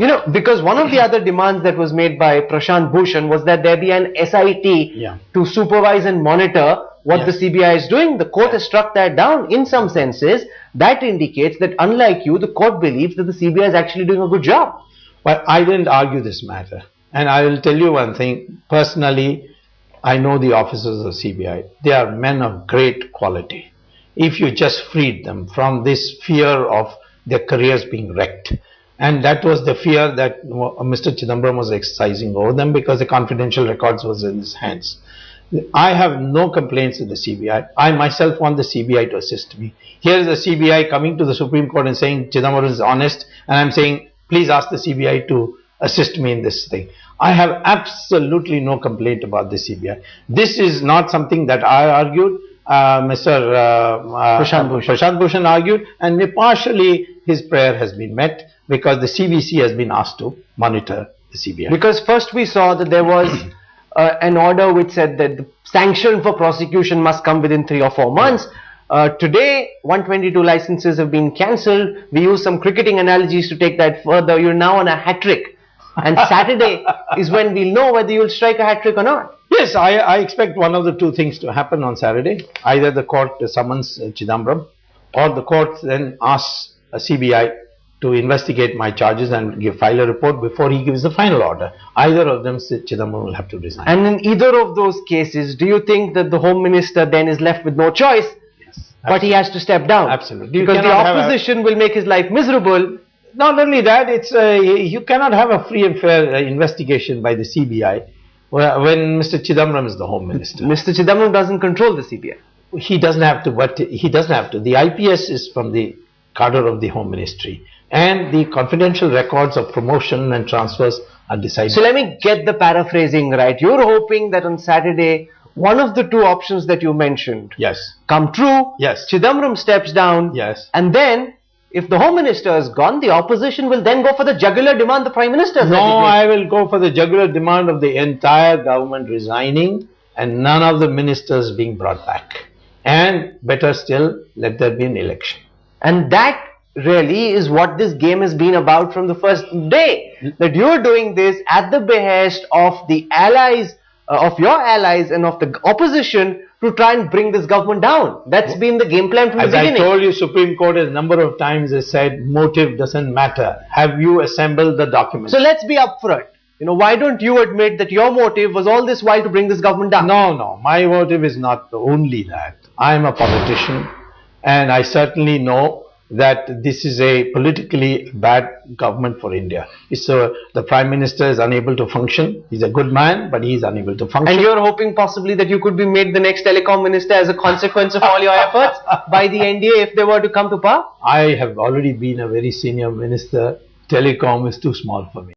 You know, because one of the other demands that was made by Prashant Bhushan was that there be an SIT to supervise and monitor what the CBI is doing. The court has struck that down. In some senses, that indicates that unlike you, the court believes that the CBI is actually doing a good job. Well, I didn't argue this matter. And I will tell you one thing. Personally, I know the officers of CBI. They are men of great quality. If you just freed them from this fear of their careers being wrecked. And that was the fear that Mr. Chidambaram was exercising over them, because the confidential records was in his hands. I have no complaints with the CBI. I myself want the CBI to assist me. Here is the CBI coming to the Supreme Court and saying Chidambaram is honest, and I'm saying please ask the CBI to assist me in this thing. I have absolutely no complaint about the CBI. This is not something that I argued. Prashant Bhushan argued, and partially his prayer has been met, because the CBC has been asked to monitor the CBI. Because first we saw that there was an order which said that the sanction for prosecution must come within 3 or 4 months. Today, 122 licenses have been cancelled. We use some cricketing analogies to take that further. You're now on a hat-trick. And Saturday is when we'll know whether you'll strike a hat-trick or not. Yes, I expect one of the two things to happen on Saturday. Either the court summons Chidambaram, or the court then asks a CBI to investigate my charges and file a report before he gives the final order. Either of them, Chidambaram will have to resign. And in either of those cases, do you think that the Home Minister then is left with no choice, but he has to step down? Absolutely. Because the opposition will make his life miserable. Not only that, it's you cannot have a free and fair investigation by the CBI when Mr. Chidambaram is the Home Minister. Mr. Chidambaram doesn't control the CBI. He doesn't have to, but he doesn't have to. The IPS is from the cadre of the Home Ministry, and the confidential records of promotion and transfers are decided. So let me get the paraphrasing right. You're hoping that on Saturday, one of the two options that you mentioned come true. Chidambaram steps down. And then, if the Home Minister is gone, the opposition will then go for the jugular demand the Prime Minister. No, I will go for the jugular demand of the entire government resigning and none of the ministers being brought back. And better still, let there be an election. And that really is what this game has been about from the first day. That you're doing this at the behest of the allies, of your allies and of the opposition, to try and bring this government down. That's been the game plan from the beginning. As I told you, Supreme Court a number of times has said motive doesn't matter. Have you assembled the documents? So let's be upfront. You know, why don't you admit that your motive was all this while to bring this government down? No, my motive is not only that. I am a politician, and I certainly know that this is a politically bad government for India. So the Prime Minister is unable to function. He's a good man, but he is unable to function. And you're hoping possibly that you could be made the next telecom minister as a consequence of all your efforts by the NDA if they were to come to power? I have already been a very senior minister. Telecom is too small for me.